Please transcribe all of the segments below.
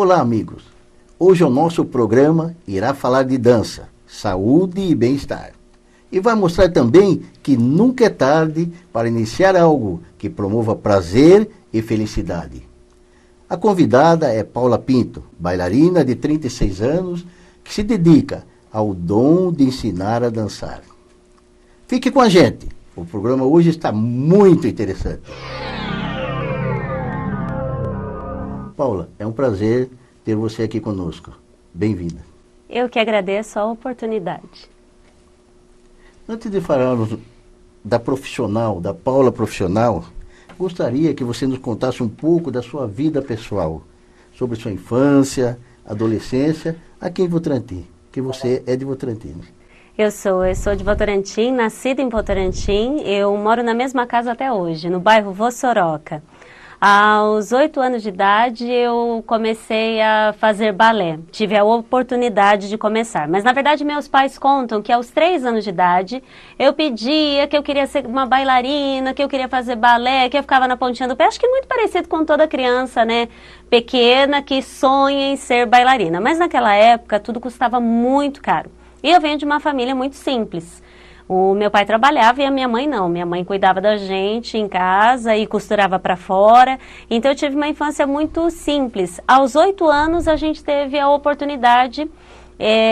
Olá, amigos. Hoje o nosso programa irá falar de dança, saúde e bem-estar. E vai mostrar também que nunca é tarde para iniciar algo que promova prazer e felicidade. A convidada é Paula Pinto, bailarina de 36 anos, que se dedica ao dom de ensinar a dançar. Fique com a gente, o programa hoje está muito interessante. Paula, é um prazer ter você aqui conosco. Bem-vinda. Eu que agradeço a oportunidade. Antes de falarmos da profissional, da Paula profissional, gostaria que você nos contasse um pouco da sua vida pessoal, sobre sua infância, adolescência, aqui em Votorantim, que você é de Votorantim. Eu sou de Votorantim, nascida em Votorantim, eu moro na mesma casa até hoje, no bairro Vossoroca. Aos 8 anos de idade eu comecei a fazer balé, tive a oportunidade de começar, mas na verdade meus pais contam que aos 3 anos de idade eu pedia que eu queria ser uma bailarina, que eu queria fazer balé, que eu ficava na pontinha do pé, acho que muito parecido com toda criança, né, pequena que sonha em ser bailarina, mas naquela época tudo custava muito caro e eu venho de uma família muito simples. O meu pai trabalhava e a minha mãe não. Minha mãe cuidava da gente em casa e costurava para fora. Então eu tive uma infância muito simples. Aos 8 anos a gente teve a oportunidade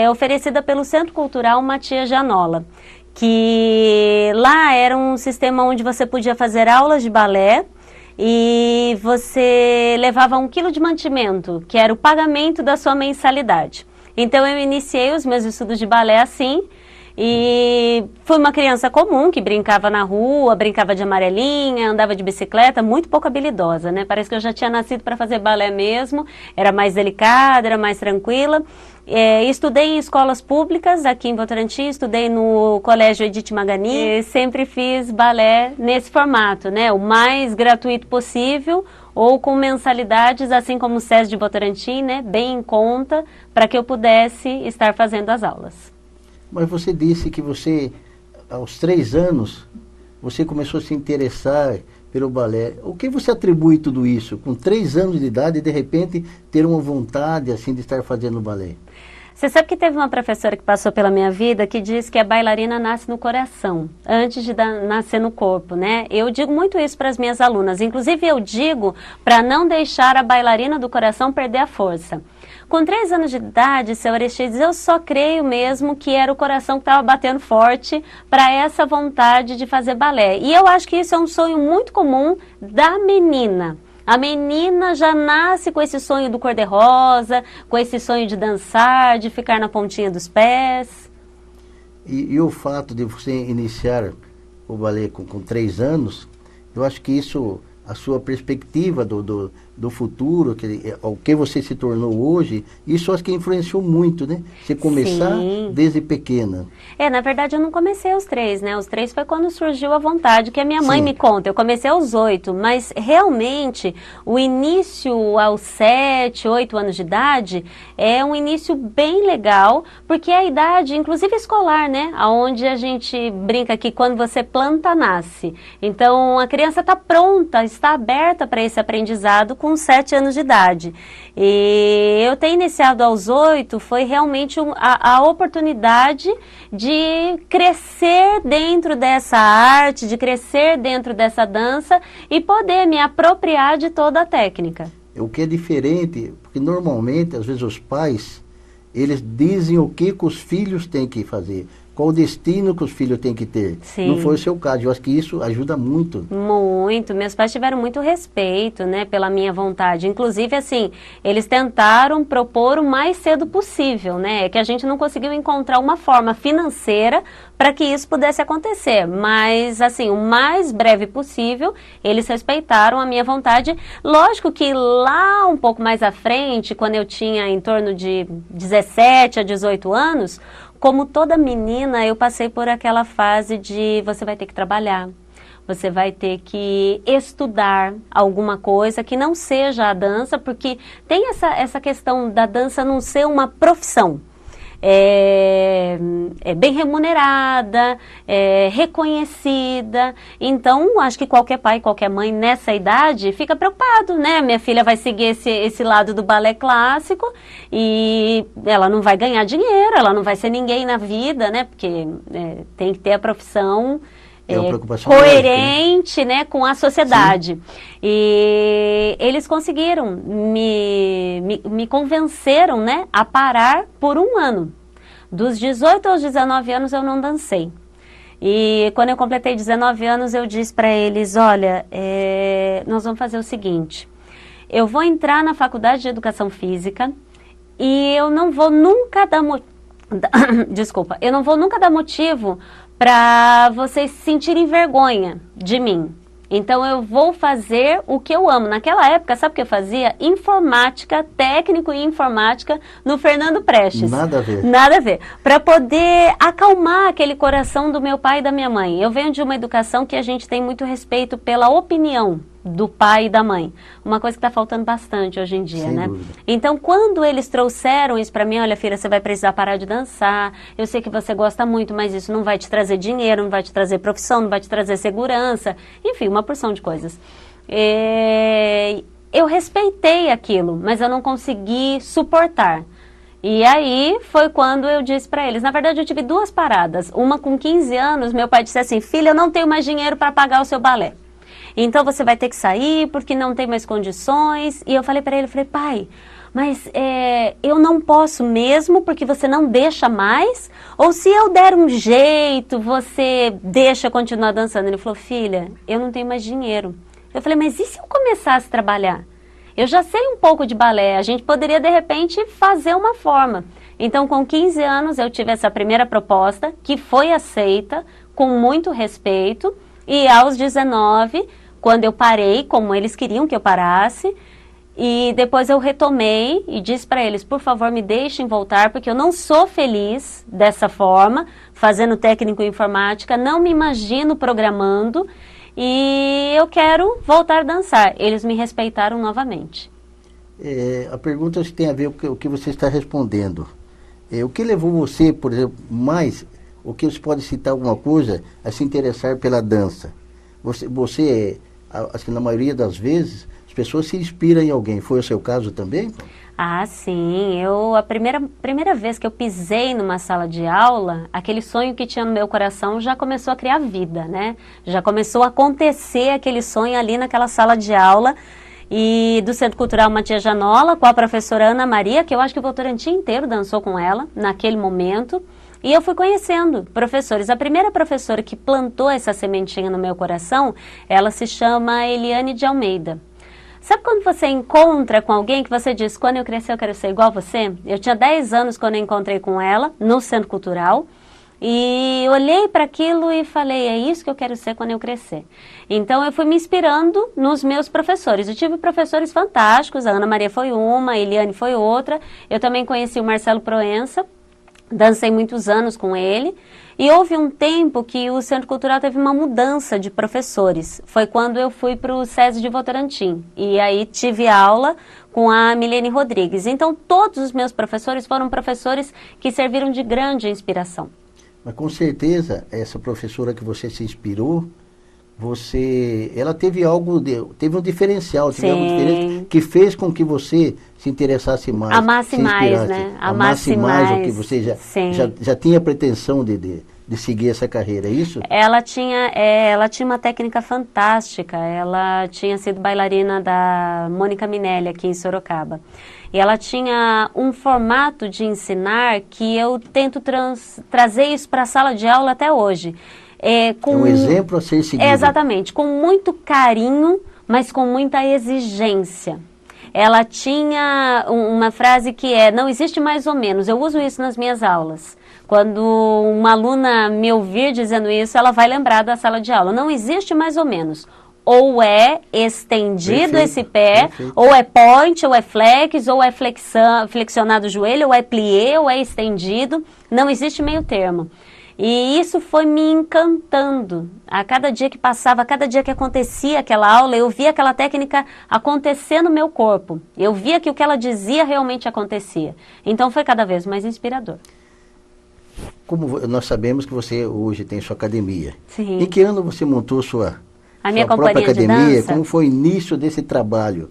oferecida pelo Centro Cultural Matias Gianola, que lá era um sistema onde você podia fazer aulas de balé e você levava 1 quilo de mantimento, que era o pagamento da sua mensalidade. Então eu iniciei os meus estudos de balé assim. E fui uma criança comum, que brincava na rua, brincava de amarelinha, andava de bicicleta, muito pouco habilidosa, né? Parece que eu já tinha nascido para fazer balé mesmo, era mais delicada, era mais tranquila. Estudei em escolas públicas aqui em Votorantim, estudei no Colégio Edith Magani, e sempre fiz balé nesse formato, né? O mais gratuito possível, ou com mensalidades, assim como o SESI de Votorantim, né? Bem em conta, para que eu pudesse estar fazendo as aulas. Mas você disse que você, aos 3 anos, você começou a se interessar pelo balé. O que você atribui tudo isso? Com 3 anos de idade, de repente, ter uma vontade assim de estar fazendo balé? Você sabe que teve uma professora que passou pela minha vida que diz que a bailarina nasce no coração, antes de nascer no corpo, né? Eu digo muito isso para as minhas alunas. Inclusive eu digo para não deixar a bailarina do coração perder a força. Com 3 anos de idade, seu Aristides, eu só creio mesmo que era o coração que estava batendo forte para essa vontade de fazer balé. E eu acho que isso é um sonho muito comum da menina. A menina já nasce com esse sonho do cor-de-rosa, com esse sonho de dançar, de ficar na pontinha dos pés. E o fato de você iniciar o balé com 3 anos, eu acho que isso, a sua perspectiva do futuro, o que você se tornou hoje, isso acho que influenciou muito, né? Você começar Sim. Desde pequena. Na verdade eu não comecei aos 3, né? Os 3 foi quando surgiu a vontade, que a minha mãe Sim. me conta. Eu comecei aos 8, mas realmente o início aos 7, 8 anos de idade é um início bem legal, porque é a idade, inclusive escolar, né? Onde a gente brinca que quando você planta, nasce. Então a criança está pronta, está aberta para esse aprendizado com 7 anos de idade. E eu ter iniciado aos 8 foi realmente a oportunidade de crescer dentro dessa arte, de crescer dentro dessa dança e poder me apropriar de toda a técnica. O que é diferente, porque normalmente, às vezes os pais, eles dizem o que os filhos têm que fazer. Qual o destino que os filhos têm que ter. Sim. Não foi o seu caso. Eu acho que isso ajuda muito. Muito. Meus pais tiveram muito respeito, né, pela minha vontade. Inclusive, assim, eles tentaram propor o mais cedo possível, né? Que a gente não conseguiu encontrar uma forma financeira para que isso pudesse acontecer. Mas, assim, o mais breve possível, eles respeitaram a minha vontade. Lógico que lá um pouco mais à frente, quando eu tinha em torno de 17 a 18 anos, como toda menina, eu passei por aquela fase de você vai ter que trabalhar, você vai ter que estudar alguma coisa que não seja a dança, porque tem essa questão da dança não ser uma profissão. é bem remunerada, é reconhecida. Então, acho que qualquer pai, qualquer mãe nessa idade fica preocupado, né? Minha filha vai seguir esse lado do balé clássico e ela não vai ganhar dinheiro, ela não vai ser ninguém na vida, né? Porque tem que ter a profissão coerente, né, com a sociedade. Sim. E eles conseguiram, me convenceram, né, a parar por um ano. Dos 18 aos 19 anos eu não dancei. E quando eu completei 19 anos eu disse para eles, olha, nós vamos fazer o seguinte, eu vou entrar na faculdade de educação física e eu não vou nunca dar eu não vou nunca dar motivo para vocês sentirem vergonha de mim. Então eu vou fazer o que eu amo. Naquela época, sabe o que eu fazia? Informática, técnico em informática no Fernando Prestes. Nada a ver. Nada a ver. Para poder acalmar aquele coração do meu pai e da minha mãe. Eu venho de uma educação que a gente tem muito respeito pela opinião do pai e da mãe. Uma coisa que está faltando bastante hoje em dia, sem né? dúvida. Então, quando eles trouxeram isso para mim, olha, filha, você vai precisar parar de dançar, eu sei que você gosta muito, mas isso não vai te trazer dinheiro, não vai te trazer profissão, não vai te trazer segurança, enfim, uma porção de coisas. Eu respeitei aquilo, mas eu não consegui suportar. E aí foi quando eu disse para eles, na verdade eu tive duas paradas, uma com 15 anos, meu pai disse assim, filha, eu não tenho mais dinheiro para pagar o seu balé. Então você vai ter que sair porque não tem mais condições. E eu falei para ele, pai, mas eu não posso mesmo porque você não deixa mais? Ou se eu der um jeito, você deixa continuar dançando? Ele falou, filha, eu não tenho mais dinheiro. Eu falei, mas e se eu começasse a trabalhar? Eu já sei um pouco de balé, a gente poderia de repente fazer uma forma. Então com 15 anos eu tive essa primeira proposta que foi aceita com muito respeito. E aos 19, quando eu parei, como eles queriam que eu parasse, e depois eu retomei e disse para eles, por favor, me deixem voltar, porque eu não sou feliz dessa forma, fazendo técnico em informática, não me imagino programando, e eu quero voltar a dançar. Eles me respeitaram novamente. A pergunta tem a ver com o que você está respondendo. O que levou você, por exemplo, mais... O que você pode citar alguma coisa a se interessar pela dança? Você, acho que na maioria das vezes, as pessoas se inspiram em alguém. Foi o seu caso também? Ah, sim. A primeira vez que eu pisei numa sala de aula, aquele sonho que tinha no meu coração já começou a criar vida, né? Já começou a acontecer aquele sonho ali naquela sala de aula. E do Centro Cultural Matias Janola, com a professora Ana Maria, que eu acho que o Votorantim inteiro dançou com ela naquele momento. E eu fui conhecendo professores. A primeira professora que plantou essa sementinha no meu coração, ela se chama Eliane de Almeida. Sabe quando você encontra com alguém que você diz, quando eu crescer eu quero ser igual a você? Eu tinha 10 anos quando eu encontrei com ela, no Centro Cultural, e olhei para aquilo e falei, é isso que eu quero ser quando eu crescer. Então eu fui me inspirando nos meus professores. Eu tive professores fantásticos, a Ana Maria foi uma, a Eliane foi outra. Eu também conheci o Marcelo Proença, dancei muitos anos com ele, e houve um tempo que o Centro Cultural teve uma mudança de professores. Foi quando eu fui para o SESI de Votorantim, e aí tive aula com a Milene Rodrigues. Então todos os meus professores foram professores que serviram de grande inspiração. Mas com certeza, essa professora que você se inspirou, ela teve teve um diferencial, teve algo diferente que fez com que você se interessasse mais. Amasse mais, né? Amasse mais, o que você já tinha pretensão de seguir essa carreira, é isso? Ela tinha uma técnica fantástica, ela tinha sido bailarina da Mônica Minelli aqui em Sorocaba. E ela tinha um formato de ensinar que eu tento trazer isso para a sala de aula até hoje. Um exemplo a ser seguido. Exatamente, com muito carinho, mas com muita exigência. Ela tinha uma frase que não existe mais ou menos, eu uso isso nas minhas aulas. Quando uma aluna me ouvir dizendo isso, ela vai lembrar da sala de aula. Não existe mais ou menos. Ou é estendido esse pé, ou é point, ou é flex, ou é flexionado o joelho, ou é plié, ou é estendido. Não existe meio termo. E isso foi me encantando. A cada dia que passava, a cada dia que acontecia aquela aula, eu via aquela técnica acontecer no meu corpo. Eu via que o que ela dizia realmente acontecia. Então foi cada vez mais inspirador. como nós sabemos que você hoje tem sua academia. Sim. Em que ano você montou A minha própria companhia de academia? dança? Como foi o início desse trabalho?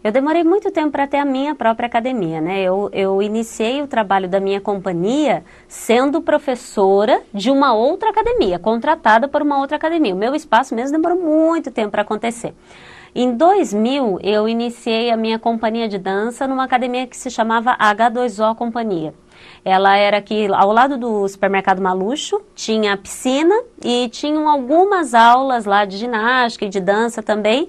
Eu demorei muito tempo para ter a minha própria academia, né? Eu iniciei o trabalho da minha companhia sendo professora de uma outra academia, contratada por uma outra academia. O meu espaço mesmo demorou muito tempo para acontecer. Em 2000, eu iniciei a minha companhia de dança numa academia que se chamava H2O Companhia. Ela era aqui ao lado do supermercado Maluxo, tinha a piscina e tinham algumas aulas lá de ginástica e de dança também.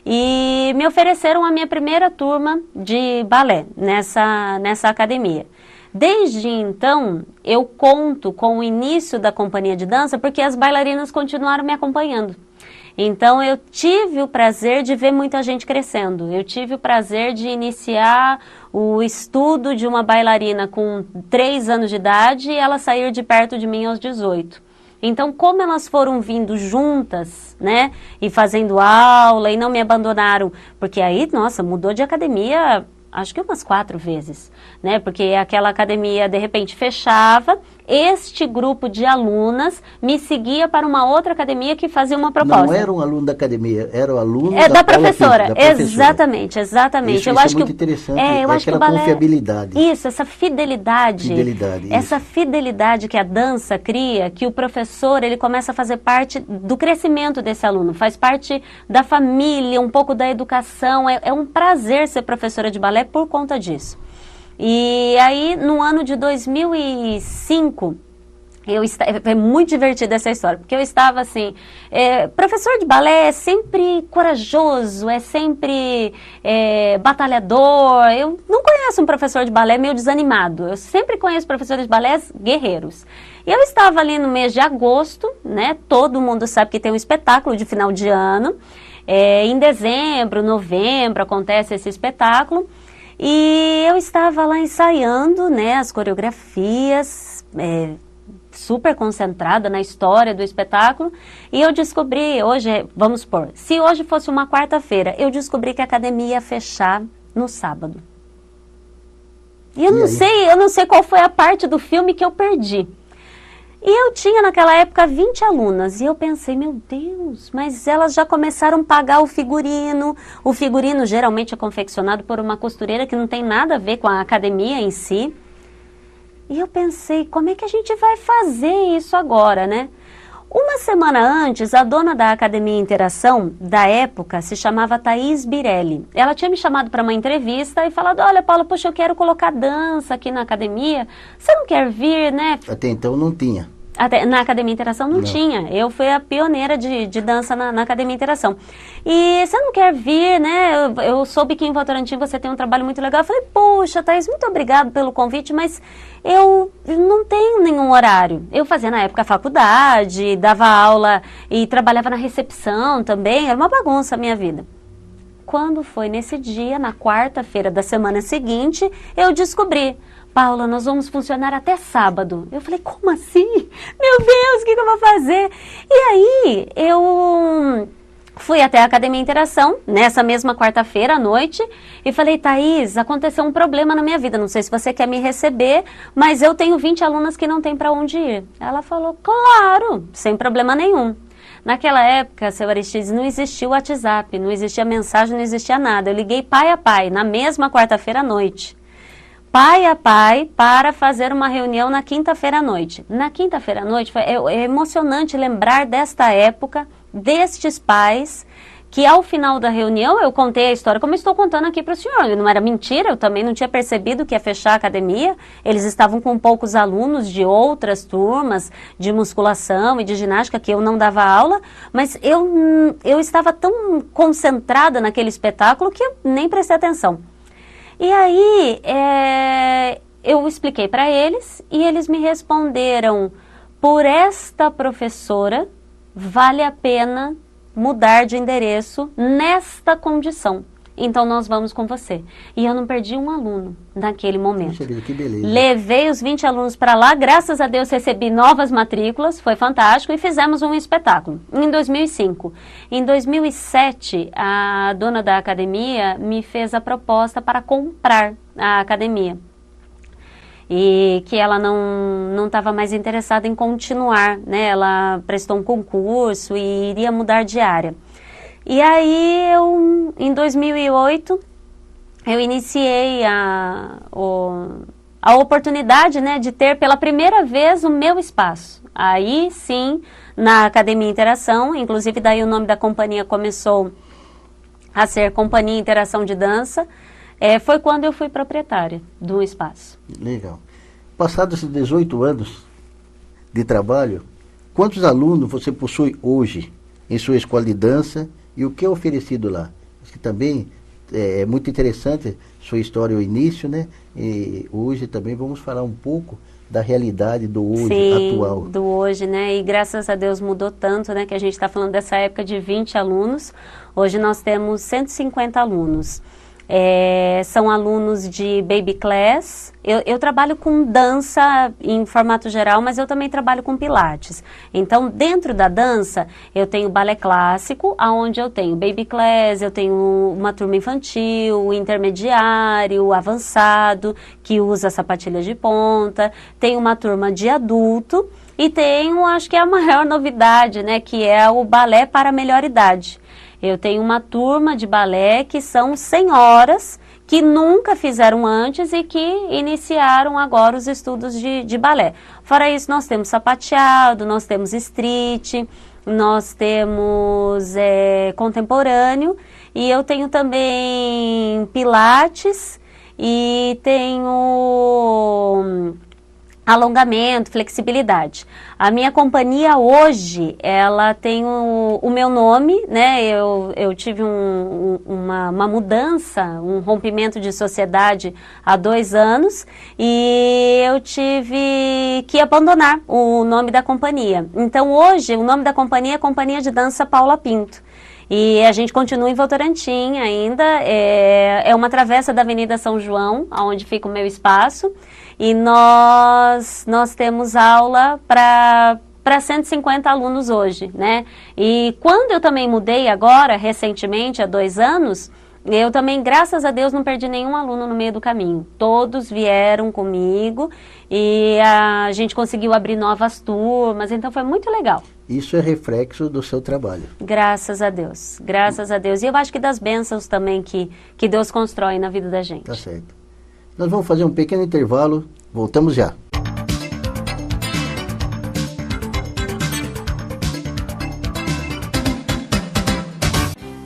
E me ofereceram a minha primeira turma de balé nessa academia. Desde então, eu conto com o início da companhia de dança porque as bailarinas continuaram me acompanhando. Então, eu tive o prazer de ver muita gente crescendo. Eu tive o prazer de iniciar o estudo de uma bailarina com 3 anos de idade e ela sair de perto de mim aos 18. Então, como elas foram vindo juntas, né, e fazendo aula e não me abandonaram, porque aí, nossa, mudou de academia, acho que umas 4 vezes, né, porque aquela academia, de repente, fechava, este grupo de alunas me seguia para uma outra academia que fazia uma proposta. Não era um aluno da academia, era o aluno da professora. Da professora. Exatamente. Isso, eu isso acho é muito interessante, eu acho aquela que o balé, confiabilidade. Isso, essa fidelidade. Essa isso. fidelidade que a dança cria, que o professor, ele começa a fazer parte do crescimento desse aluno, faz parte da família, um pouco da educação. É um prazer ser professora de balé por conta disso. E aí, no ano de 2005, é muito divertida essa história, porque eu estava assim, professor de balé é sempre corajoso, é sempre batalhador. Eu não conheço um professor de balé meio desanimado, eu sempre conheço professores de balé guerreiros. E eu estava ali no mês de agosto, né, todo mundo sabe que tem um espetáculo de final de ano, em dezembro, novembro acontece esse espetáculo, e eu estava lá ensaiando, né, as coreografias, super concentrada na história do espetáculo, e eu descobri, vamos supor, se hoje fosse uma quarta-feira, eu descobri que a academia ia fechar no sábado. E eu não sei qual foi a parte do filme que eu perdi. E eu tinha naquela época 20 alunas, e eu pensei, meu Deus, mas elas já começaram a pagar o figurino. O figurino geralmente é confeccionado por uma costureira que não tem nada a ver com a academia em si. E eu pensei, como é que a gente vai fazer isso agora, né? Uma semana antes, a dona da Academia Interação, da época, se chamava Thaís Birelli. Ela tinha me chamado para uma entrevista e falado, olha, Paula, poxa, eu quero colocar dança aqui na academia. Você não quer vir, né? Até então não tinha. Na Academia Interação não tinha. Eu fui a pioneira de dança na Academia Interação. E você não quer vir, né? Eu soube que em Votorantim você tem um trabalho muito legal. Eu falei, poxa, Thaís, muito obrigado pelo convite, mas eu não tenho nenhum horário. Eu fazia na época faculdade, dava aula e trabalhava na recepção também. Era uma bagunça a minha vida. Quando foi nesse dia, na quarta-feira da semana seguinte, eu descobri, Paula, nós vamos funcionar até sábado. Eu falei, como assim? Meu Deus, o que eu vou fazer? E aí, eu fui até a Academia Interação, nessa mesma quarta-feira à noite, e falei, Thaís, aconteceu um problema na minha vida, não sei se você quer me receber, mas eu tenho 20 alunas que não tem para onde ir. Ela falou, claro, sem problema nenhum. Naquela época, seu Aristides, não existia o WhatsApp, não existia mensagem, não existia nada. Eu liguei pai a pai, na mesma quarta-feira à noite. Pai a pai, para fazer uma reunião na quinta-feira à noite. Na quinta-feira à noite, é emocionante lembrar desta época, destes pais, que ao final da reunião eu contei a história como estou contando aqui para o senhor. Não era mentira, eu também não tinha percebido que ia fechar a academia. Eles estavam com poucos alunos de outras turmas, de musculação e de ginástica, que eu não dava aula, mas eu estava tão concentrada naquele espetáculo que eu nem prestei atenção. E aí, eu expliquei para eles e eles me responderam, por esta professora, vale a pena mudar de endereço nesta condição. Então, nós vamos com você. E eu não perdi um aluno naquele momento. Puxa vida, que beleza. Levei os 20 alunos para lá, graças a Deus recebi novas matrículas, foi fantástico, e fizemos um espetáculo em 2005. Em 2007, a dona da academia me fez a proposta para comprar a academia. e que ela não estava mais interessada em continuar, né? Ela prestou um concurso e iria mudar de área. E aí, em 2008, eu iniciei a oportunidade, né, de ter pela primeira vez o meu espaço. Aí, sim, na Academia Interação, inclusive daí o nome da companhia começou a ser Companhia Interação de Dança, foi quando eu fui proprietária do espaço. Legal. Passados esses 18 anos de trabalho, quantos alunos você possui hoje em sua escola de dança e o que é oferecido lá? Acho que também é muito interessante sua história, o início, né? E hoje também vamos falar um pouco da realidade do hoje, sim, atual. Do hoje, né? E graças a Deus mudou tanto, né? Que a gente está falando dessa época de 20 alunos. Hoje nós temos 150 alunos. São alunos de baby class. Eu trabalho com dança em formato geral, mas eu também trabalho com pilates. Então, dentro da dança, eu tenho balé clássico, aonde eu tenho baby class, eu tenho uma turma infantil, intermediário, avançado, que usa sapatilha de ponta, tenho uma turma de adulto e tenho, acho que é a maior novidade, né, que é o balé para a melhor idade. Eu tenho uma turma de balé que são senhoras que nunca fizeram antes e que iniciaram agora os estudos de balé. Fora isso, nós temos sapateado, nós temos street, nós temos contemporâneo e eu tenho também pilates e tenho alongamento, flexibilidade. A minha companhia hoje, ela tem o meu nome, né? Eu tive uma mudança, um rompimento de sociedade há 2 anos e eu tive que abandonar o nome da companhia. Então hoje o nome da companhia é Companhia de Dança Paula Pinto. E a gente continua em Votorantim ainda, é uma travessa da Avenida São João, onde fica o meu espaço, e nós temos aula para 150 alunos hoje, né? E quando eu também mudei agora, recentemente, há 2 anos, eu também, graças a Deus, não perdi nenhum aluno no meio do caminho. Todos vieram comigo e a gente conseguiu abrir novas turmas, então foi muito legal. Isso é reflexo do seu trabalho. Graças a Deus, graças a Deus. E eu acho que das bênçãos também que Deus constrói na vida da gente. Tá certo. Nós vamos fazer um pequeno intervalo, voltamos já.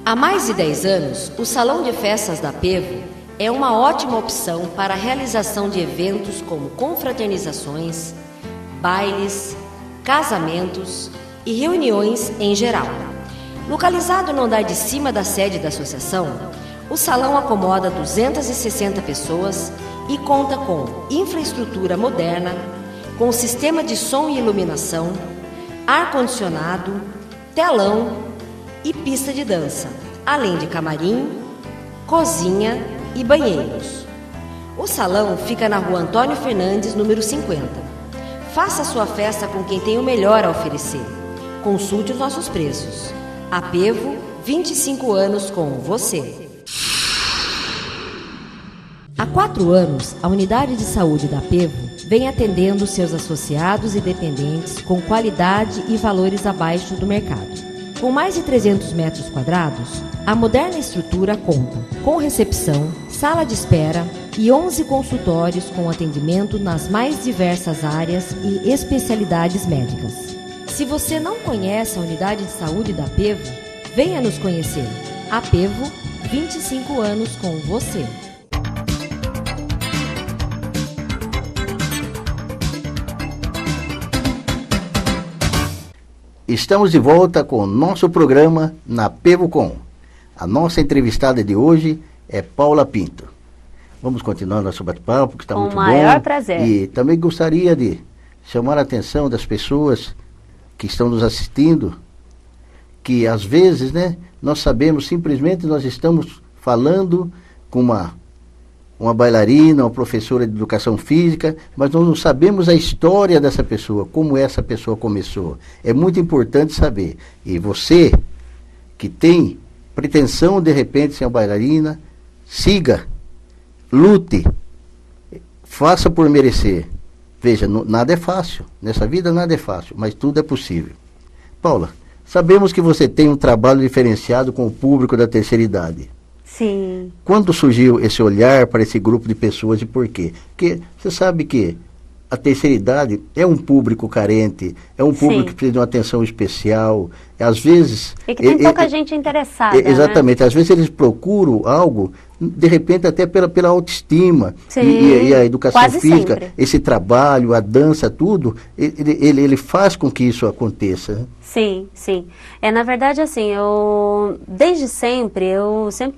Há mais de 10 anos, o Salão de Festas da Pevo é uma ótima opção para a realização de eventos como confraternizações, bailes, casamentos e reuniões em geral. Localizado no andar de cima da sede da associação, o salão acomoda 260 pessoas e conta com infraestrutura moderna, com sistema de som e iluminação, ar-condicionado, telão e pista de dança, além de camarim, cozinha e banheiros. O salão fica na Rua Antônio Fernandes, número 50. Faça sua festa com quem tem o melhor a oferecer. Consulte os nossos preços. A Pevo, 25 anos com você. Há 4 anos, a unidade de saúde da Pevo vem atendendo seus associados e dependentes com qualidade e valores abaixo do mercado. Com mais de 300 metros quadrados, a moderna estrutura conta com recepção, sala de espera e 11 consultórios com atendimento nas mais diversas áreas e especialidades médicas. Se você não conhece a unidade de saúde da Pevo, venha nos conhecer. A Pevo, 25 anos com você. Estamos de volta com o nosso programa na PevoCom. A nossa entrevistada de hoje é Paula Pinto. Vamos continuar nosso bate-papo, que está muito bom. Com o maior prazer. E também gostaria de chamar a atenção das pessoas que estão nos assistindo, que às vezes, né, nós sabemos, simplesmente nós estamos falando com uma bailarina, uma professora de educação física, mas nós não sabemos a história dessa pessoa, como essa pessoa começou. É muito importante saber. E você, que tem pretensão de repente ser uma bailarina, siga, lute, faça por merecer. Veja, nada é fácil. Nessa vida nada é fácil, mas tudo é possível. Paula, sabemos que você tem um trabalho diferenciado com o público da terceira idade. Sim. Quando surgiu esse olhar para esse grupo de pessoas e por quê? Porque você sabe que a terceira idade é um público carente, é um público que precisa de uma atenção especial. Às vezes... E que tem pouca gente interessada, exatamente. Né? Às vezes eles procuram algo, de repente até pela autoestima. Sim, e a educação quase física, sempre. esse trabalho, a dança, tudo, ele faz com que isso aconteça. Né? Sim, sim. Na verdade, assim, desde sempre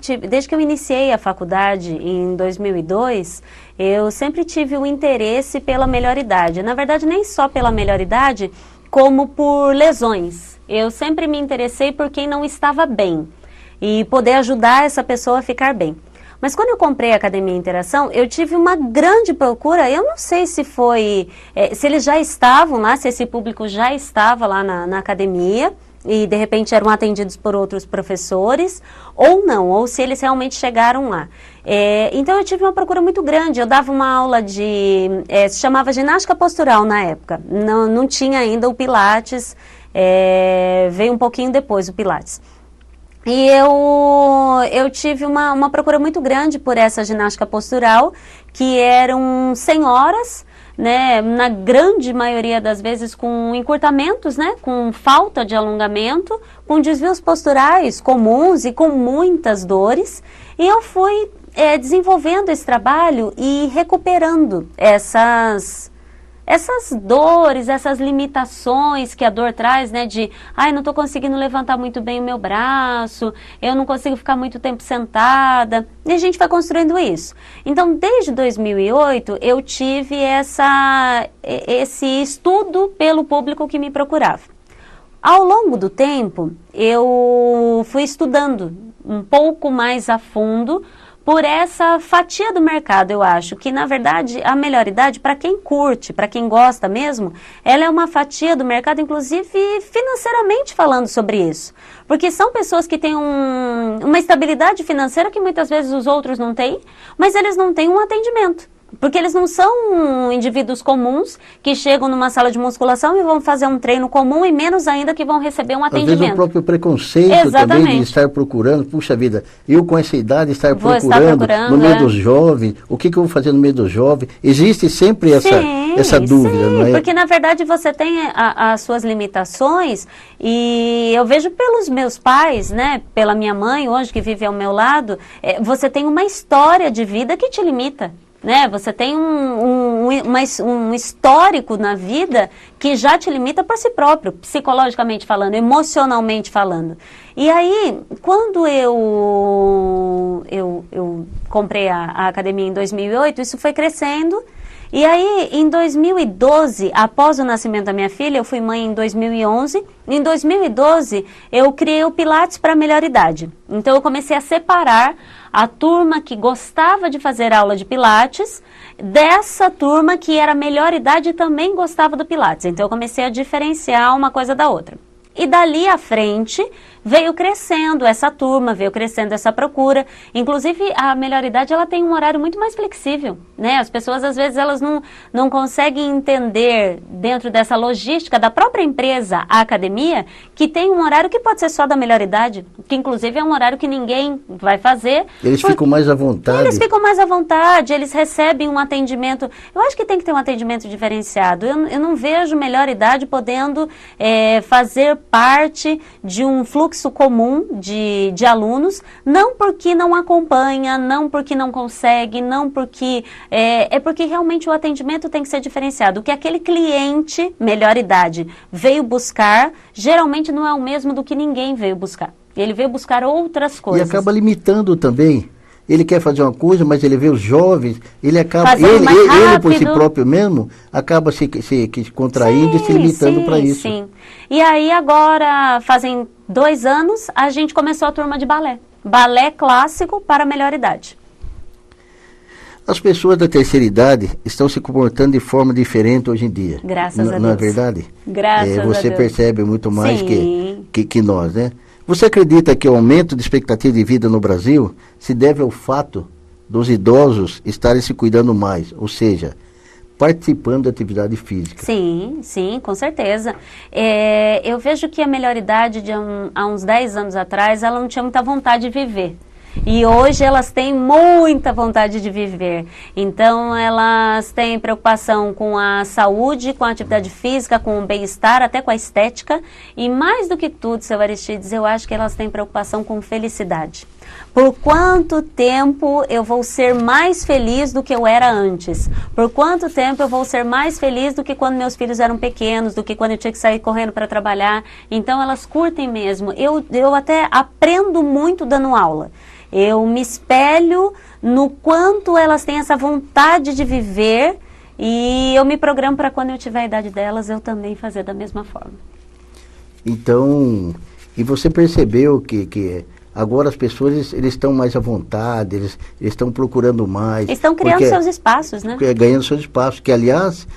tive, desde que eu iniciei a faculdade em 2002, eu sempre tive o interesse pela melhor idade. Na verdade, nem só pela melhor idade, como por lesões. Eu sempre me interessei por quem não estava bem e poder ajudar essa pessoa a ficar bem. Mas quando eu comprei a Academia Interação, eu tive uma grande procura. Eu não sei se foi, se eles já estavam lá, se esse público já estava lá na academia e de repente eram atendidos por outros professores, ou não, ou se eles realmente chegaram lá. Então eu tive uma procura muito grande. Eu dava uma aula se chamava ginástica postural na época. Não tinha ainda o Pilates, veio um pouquinho depois o Pilates. E eu tive uma procura muito grande por essa ginástica postural, que eram senhoras, né, na grande maioria das vezes com encurtamentos, né, com falta de alongamento, com desvios posturais comuns e com muitas dores. E eu fui desenvolvendo esse trabalho e recuperando essas dores, essas limitações que a dor traz, né, não estou conseguindo levantar muito bem o meu braço, eu não consigo ficar muito tempo sentada, e a gente vai construindo isso. Então, desde 2008, eu tive esse estudo pelo público que me procurava. Ao longo do tempo, eu fui estudando um pouco mais a fundo por essa fatia do mercado. Eu acho que, na verdade, a melhor idade, para quem curte, para quem gosta mesmo, ela é uma fatia do mercado, inclusive financeiramente falando sobre isso. Porque são pessoas que têm uma estabilidade financeira que muitas vezes os outros não têm, mas eles não têm um atendimento. Porque eles não são indivíduos comuns que chegam numa sala de musculação e vão fazer um treino comum, e menos ainda que vão receber um atendimento. Às vezes o próprio preconceito também de estar procurando, puxa vida, eu com essa idade estar procurando no meio dos jovens, o que eu vou fazer no meio dos jovens? Existe sempre essa dúvida, não é? Porque na verdade você tem as suas limitações, e eu vejo pelos meus pais, né, pela minha mãe hoje que vive ao meu lado, você tem uma história de vida que te limita. Né? Você tem um histórico na vida que já te limita por si próprio, psicologicamente falando, emocionalmente falando. E aí, quando eu comprei a academia em 2008, isso foi crescendo. E aí, em 2012, após o nascimento da minha filha, eu fui mãe em 2011, em 2012 eu criei o Pilates para a melhor idade. Então eu comecei a separar a turma que gostava de fazer aula de Pilates dessa turma que era melhor idade e também gostava do Pilates. Então eu comecei a diferenciar uma coisa da outra. E dali à frente veio crescendo essa turma, veio crescendo essa procura. Inclusive, a melhor idade ela tem um horário muito mais flexível, né? As pessoas, às vezes, elas não conseguem entender, dentro dessa logística da própria empresa, a academia, que tem um horário que pode ser só da melhor idade, que inclusive é um horário que ninguém vai fazer. Eles ficam mais à vontade. Eles ficam mais à vontade, eles recebem um atendimento. Eu acho que tem que ter um atendimento diferenciado. Eu não vejo melhor idade podendo fazer parte de um fluxo comum de alunos, não porque não acompanha, não porque não consegue, não porque... porque realmente o atendimento tem que ser diferenciado. O que aquele cliente, melhor idade, veio buscar, geralmente não é o mesmo do que ninguém veio buscar. Ele veio buscar outras coisas. E acaba limitando também. Ele quer fazer uma coisa, mas ele vê os jovens, ele acaba, ele por si próprio mesmo, acaba se contraindo e se limitando para isso. Sim. E aí agora, fazem 2 anos, a gente começou a turma de balé. Balé clássico para a melhor idade. As pessoas da terceira idade estão se comportando de forma diferente hoje em dia. Graças a Deus. Não é verdade? Graças a Deus. Você percebe muito mais que nós, né? Você acredita que o aumento de expectativa de vida no Brasil se deve ao fato dos idosos estarem se cuidando mais, ou seja, participando da atividade física. Sim, sim, com certeza. Eu vejo que a melhor idade há uns 10 anos atrás, ela não tinha muita vontade de viver. E hoje elas têm muita vontade de viver. Então elas têm preocupação com a saúde, com a atividade física, com o bem-estar, até com a estética. E mais do que tudo, seu Aristides, eu acho que elas têm preocupação com felicidade. Por quanto tempo eu vou ser mais feliz do que eu era antes? Por quanto tempo eu vou ser mais feliz do que quando meus filhos eram pequenos, do que quando eu tinha que sair correndo para trabalhar? Então elas curtem mesmo. Eu até aprendo muito dando aula. Eu me espelho no quanto elas têm essa vontade de viver e eu me programo para quando eu tiver a idade delas, eu também fazer da mesma forma. Então, e você percebeu que agora as pessoas eles estão mais à vontade, eles estão procurando mais. Estão criando seus espaços, né? Ganhando seus espaços, que aliás,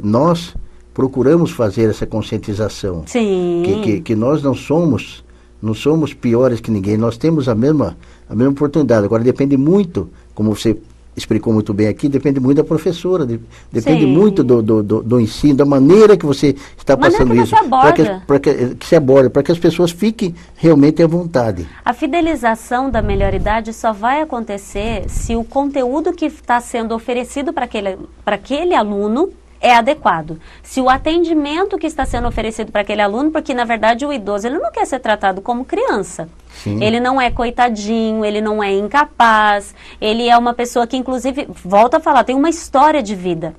nós procuramos fazer essa conscientização. Sim. Que nós não somos piores que ninguém, nós temos a mesma oportunidade. Agora depende muito, como você explicou muito bem aqui, depende muito da professora, depende muito do ensino, da maneira que você está passando isso. Para que as pessoas fiquem realmente à vontade. A fidelização da melhor idade só vai acontecer se o conteúdo que está sendo oferecido para aquele aluno é adequado. Se o atendimento que está sendo oferecido para aquele aluno, porque na verdade o idoso ele não quer ser tratado como criança. Sim. Ele não é coitadinho, ele não é incapaz, ele é uma pessoa que inclusive, volto a falar, tem uma história de vida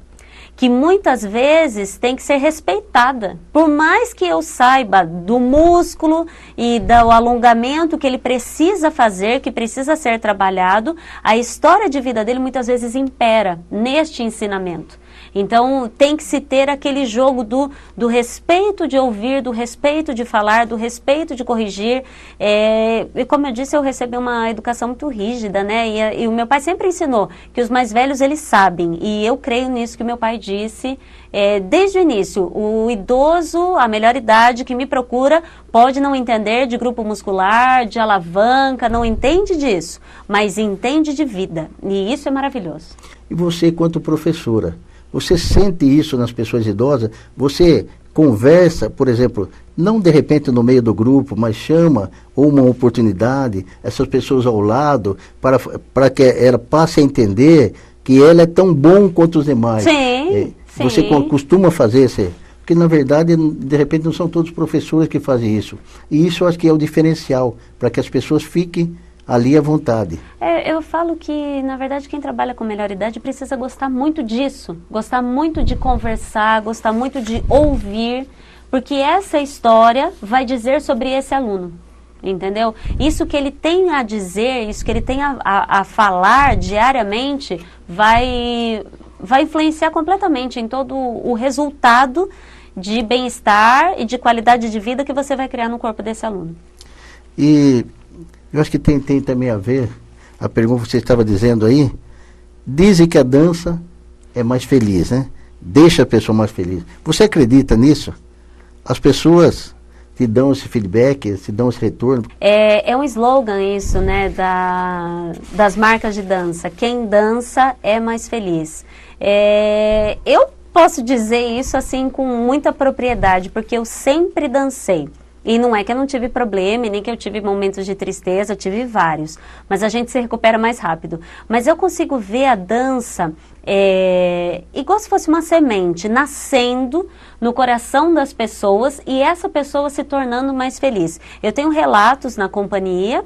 que muitas vezes tem que ser respeitada. Por mais que eu saiba do músculo e do alongamento que ele precisa fazer, que precisa ser trabalhado, a história de vida dele muitas vezes impera neste ensinamento. Então, tem que se ter aquele jogo do respeito de ouvir, do respeito de falar, do respeito de corrigir. E como eu disse, eu recebi uma educação muito rígida, né? E o meu pai sempre ensinou que os mais velhos, eles sabem. E eu creio nisso que meu pai disse desde o início. O idoso, a melhor idade que me procura, pode não entender de grupo muscular, de alavanca, não entende disso, mas entende de vida. E isso é maravilhoso. E você, quanto professora, você sente isso nas pessoas idosas? Você conversa, por exemplo, não de repente no meio do grupo, mas chama uma oportunidade, essas pessoas ao lado, para que ela passe a entender que ela é tão bom quanto os demais. Sim, sim. Você costuma fazer isso? Porque na verdade, de repente, não são todos os professores que fazem isso. E isso eu acho que é o diferencial, para que as pessoas fiquem ali à vontade. Eu falo que, na verdade, quem trabalha com melhor idade precisa gostar muito disso, gostar muito de conversar, gostar muito de ouvir, porque essa história vai dizer sobre esse aluno, entendeu? Isso que ele tem a dizer, isso que ele tem a falar diariamente, vai influenciar completamente em todo o resultado de bem-estar e de qualidade de vida que você vai criar no corpo desse aluno. E eu acho que tem também a ver, a pergunta que você estava dizendo aí, dizem que a dança é mais feliz, né? Deixa a pessoa mais feliz. Você acredita nisso? As pessoas te dão esse feedback, te dão esse retorno? É um slogan isso, né, das marcas de dança. Quem dança é mais feliz. Eu posso dizer isso assim com muita propriedade, porque eu sempre dancei. E não é que eu não tive problema, nem que eu tive momentos de tristeza, eu tive vários. Mas a gente se recupera mais rápido. Mas eu consigo ver a dança igual se fosse uma semente, nascendo no coração das pessoas e essa pessoa se tornando mais feliz. Eu tenho relatos na companhia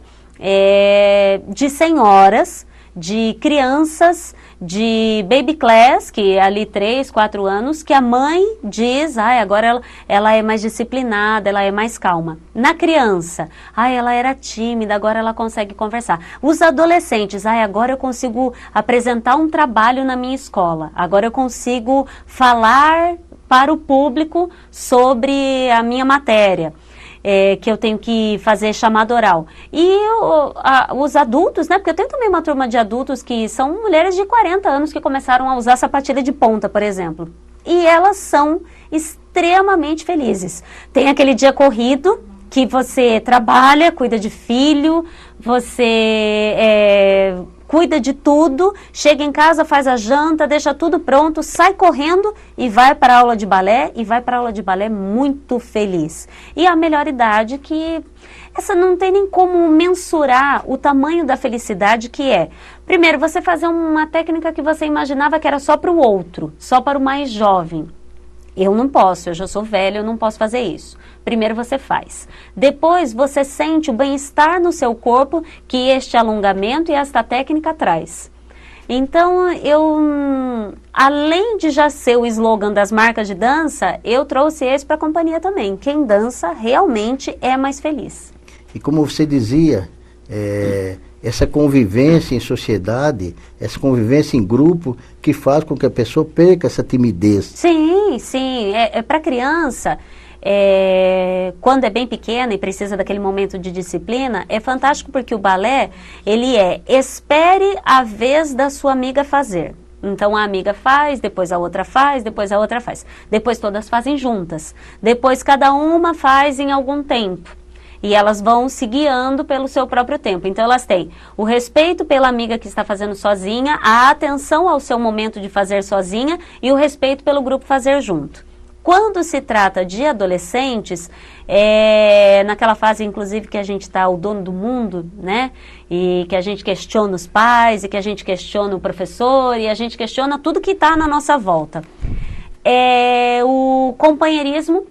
de senhoras, de crianças, de baby class, que é ali 3, 4 anos, que a mãe diz, agora ela é mais disciplinada, ela é mais calma. Na criança, ela era tímida, agora ela consegue conversar. Os adolescentes, agora eu consigo apresentar um trabalho na minha escola, agora eu consigo falar para o público sobre a minha matéria. Que eu tenho que fazer chamada oral. E os adultos, né? Porque eu tenho também uma turma de adultos que são mulheres de 40 anos que começaram a usar sapatilha de ponta, por exemplo. E elas são extremamente felizes. Tem aquele dia corrido que você trabalha, cuida de filho, você cuida de tudo, chega em casa, faz a janta, deixa tudo pronto, sai correndo e vai para a aula de balé, e vai para a aula de balé muito feliz. E a melhor idade que essa não tem nem como mensurar o tamanho da felicidade que é. Primeiro, você fazer uma técnica que você imaginava que era só para o outro, só para o mais jovem. Eu não posso, eu já sou velha, eu não posso fazer isso. Primeiro você faz. Depois você sente o bem-estar no seu corpo que este alongamento e esta técnica traz. Então, além de já ser o slogan das marcas de dança, eu trouxe esse para a companhia também. Quem dança realmente é mais feliz. E como você dizia, essa convivência em sociedade, essa convivência em grupo, que faz com que a pessoa perca essa timidez. Sim, sim. Para criança, quando é bem pequena e precisa daquele momento de disciplina, é fantástico porque o balé, ele espere a vez da sua amiga fazer. Então a amiga faz, depois a outra faz, depois a outra faz. Depois todas fazem juntas. Depois cada uma faz em algum tempo. E elas vão se guiando pelo seu próprio tempo. Então elas têm o respeito pela amiga que está fazendo sozinha, a atenção ao seu momento de fazer sozinha e o respeito pelo grupo fazer junto. Quando se trata de adolescentes, naquela fase inclusive que a gente está o dono do mundo, né? E que a gente questiona os pais, e que a gente questiona o professor, e a gente questiona tudo que está na nossa volta. O companheirismo,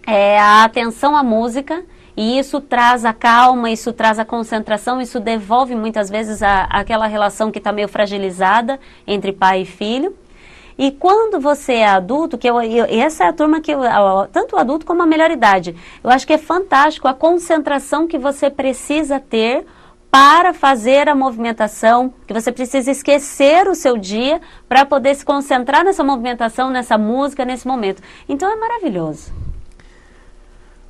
a atenção à música. E isso traz a calma, isso traz a concentração, isso devolve muitas vezes aquela relação que está meio fragilizada entre pai e filho. E quando você é adulto, essa é a turma que tanto o adulto como a melhor idade, eu acho que é fantástico a concentração que você precisa ter para fazer a movimentação, que você precisa esquecer o seu dia para poder se concentrar nessa movimentação, nessa música, nesse momento. Então é maravilhoso.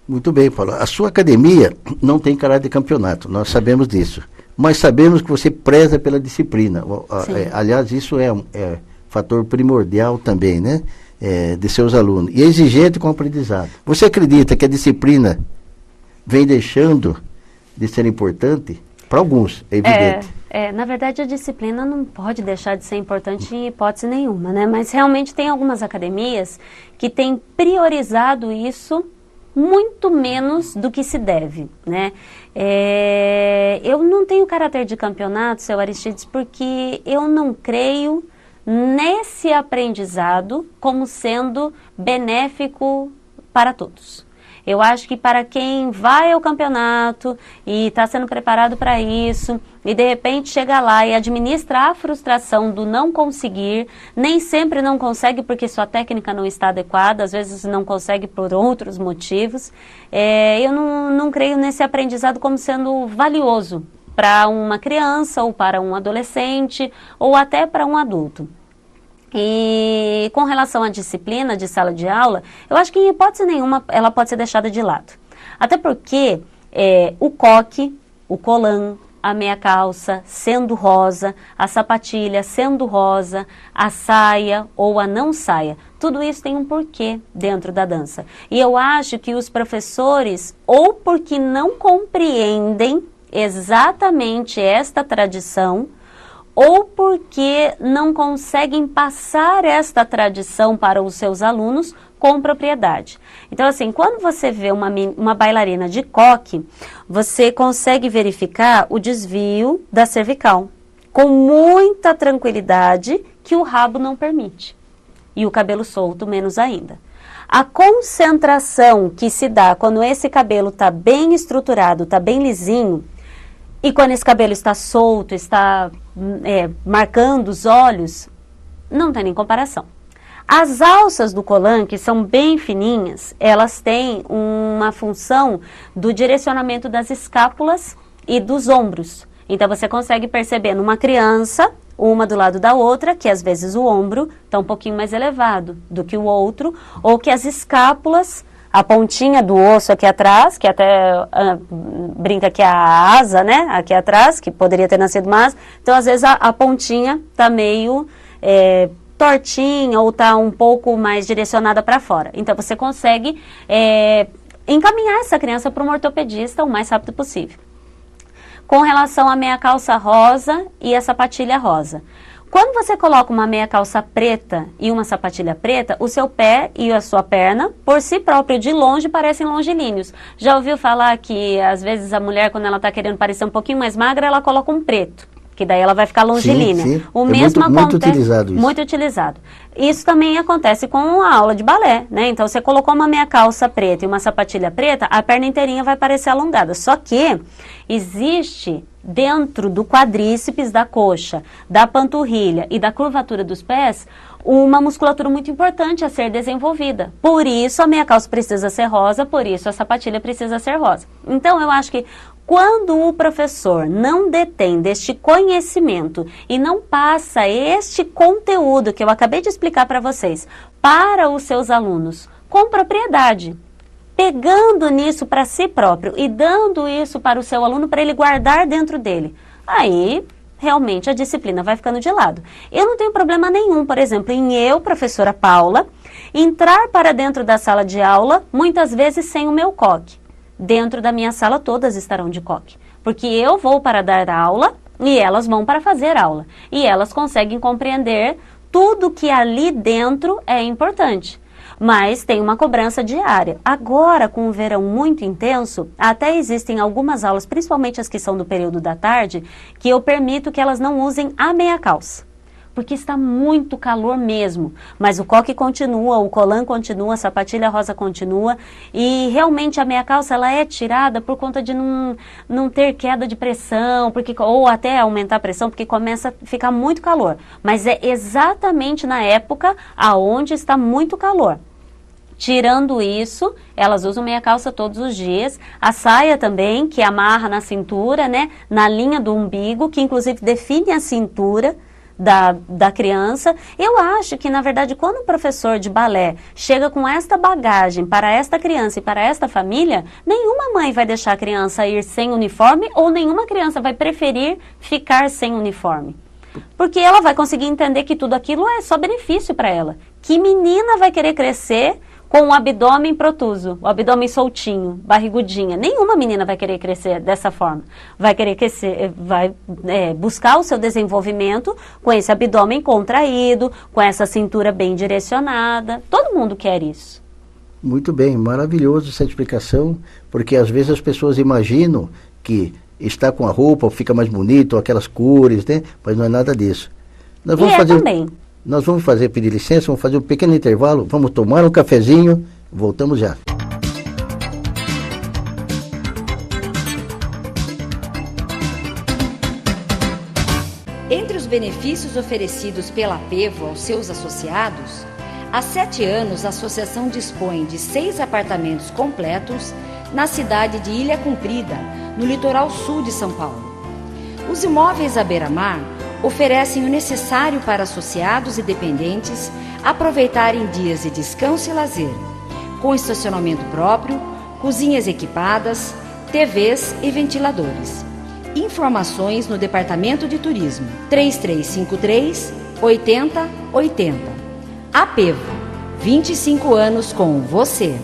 Muito bem, Paulo. A sua academia não tem caráter de campeonato, nós sabemos disso. Mas sabemos que você preza pela disciplina. Aliás, isso é fator primordial também, né? De seus alunos. E é exigente com o aprendizado. Você acredita que a disciplina vem deixando de ser importante? Para alguns, é evidente. Na verdade, a disciplina não pode deixar de ser importante em hipótese nenhuma, né? Mas realmente tem algumas academias que têm priorizado isso muito menos do que se deve, né? Eu não tenho caráter de campeonato, seu Aristides, porque eu não creio nesse aprendizado como sendo benéfico para todos. Eu acho que para quem vai ao campeonato e está sendo preparado para isso, e de repente chega lá e administra a frustração do não conseguir, nem sempre não consegue porque sua técnica não está adequada, às vezes não consegue por outros motivos. Eu não creio nesse aprendizado como sendo valioso para uma criança ou para um adolescente ou até para um adulto. E com relação à disciplina de sala de aula, eu acho que em hipótese nenhuma ela pode ser deixada de lado. Até porque o coque, o colã, a meia calça sendo rosa, a sapatilha sendo rosa, a saia ou a não saia, tudo isso tem um porquê dentro da dança. E eu acho que os professores, ou porque não compreendem exatamente esta tradição, ou porque não conseguem passar esta tradição para os seus alunos com propriedade. Então, assim, quando você vê uma bailarina de coque, você consegue verificar o desvio da cervical, com muita tranquilidade que o rabo não permite. E o cabelo solto menos ainda. A concentração que se dá quando esse cabelo está bem estruturado, está bem lisinho, e quando esse cabelo está solto, está marcando os olhos, não tem nem comparação. As alças do colã, que são bem fininhas, elas têm uma função do direcionamento das escápulas e dos ombros. Então você consegue perceber numa criança, uma do lado da outra, que às vezes o ombro está um pouquinho mais elevado do que o outro, ou que as escápulas, a pontinha do osso aqui atrás, que até brinca que é a asa, né, aqui atrás, que poderia ter nascido uma asa, então às vezes a pontinha está meio tortinha ou está um pouco mais direcionada para fora. Então você consegue encaminhar essa criança para um ortopedista o mais rápido possível. com relação à meia calça rosa e a sapatilha rosa. Quando você coloca uma meia calça preta e uma sapatilha preta, o seu pé e a sua perna, por si próprio, de longe, parecem longilíneos. Já ouviu falar que, às vezes, a mulher, quando ela está querendo parecer um pouquinho mais magra, ela coloca um preto, que daí ela vai ficar longilínea. Sim, sim. O mesmo acontece, muito utilizado isso. Muito utilizado. Isso também acontece com a aula de balé, né? Então, você colocou uma meia calça preta e uma sapatilha preta, a perna inteirinha vai parecer alongada. Só que existe dentro do quadríceps, da coxa, da panturrilha e da curvatura dos pés, uma musculatura muito importante a ser desenvolvida. Por isso a meia calça precisa ser rosa, por isso a sapatilha precisa ser rosa. Então eu acho que quando o professor não detém deste conhecimento e não passa este conteúdo que eu acabei de explicar para vocês para os seus alunos com propriedade, pegando nisso para si próprio e dando isso para o seu aluno para ele guardar dentro dele, aí realmente a disciplina vai ficando de lado. Eu não tenho problema nenhum, por exemplo, em eu, professora Paula, entrar para dentro da sala de aula, muitas vezes sem o meu coque. Dentro da minha sala todas estarão de coque, porque eu vou para dar aula e elas vão para fazer aula. E elas conseguem compreender tudo que ali dentro é importante. Mas tem uma cobrança diária. Agora, com o verão muito intenso, até existem algumas aulas, principalmente as que são do período da tarde, que eu permito que elas não usem a meia calça. Porque está muito calor mesmo. Mas o coque continua, o colã continua, a sapatilha rosa continua. E realmente a meia calça ela é tirada por conta de não ter queda de pressão, ou até aumentar a pressão, porque começa a ficar muito calor. Mas é exatamente na época aonde está muito calor. Tirando isso, elas usam meia calça todos os dias. A saia também, que amarra na cintura, né? Na linha do umbigo, que inclusive define a cintura da criança. Eu acho que, na verdade, quando o professor de balé chega com esta bagagem para esta criança e para esta família, nenhuma mãe vai deixar a criança ir sem uniforme ou nenhuma criança vai preferir ficar sem uniforme. Porque ela vai conseguir entender que tudo aquilo é só benefício para ela. Que menina vai querer crescer com o abdômen protuso, o abdômen soltinho, barrigudinha? Nenhuma menina vai querer crescer dessa forma. Vai querer crescer, buscar o seu desenvolvimento com esse abdômen contraído, com essa cintura bem direcionada. Todo mundo quer isso. Muito bem, maravilhoso essa explicação, porque às vezes as pessoas imaginam que está com a roupa fica mais bonito, aquelas cores, né? Mas não é nada disso. Nós vamos também. Nós vamos pedir licença, vamos fazer um pequeno intervalo, vamos tomar um cafezinho, voltamos já. Entre os benefícios oferecidos pela Apevo aos seus associados, há 7 anos a associação dispõe de 6 apartamentos completos na cidade de Ilha Comprida, no litoral sul de São Paulo. Os imóveis à beira-mar oferecem o necessário para associados e dependentes aproveitarem dias de descanso e lazer, com estacionamento próprio, cozinhas equipadas, TVs e ventiladores. Informações no Departamento de Turismo 3353 8080. Apevo, 25 anos com você.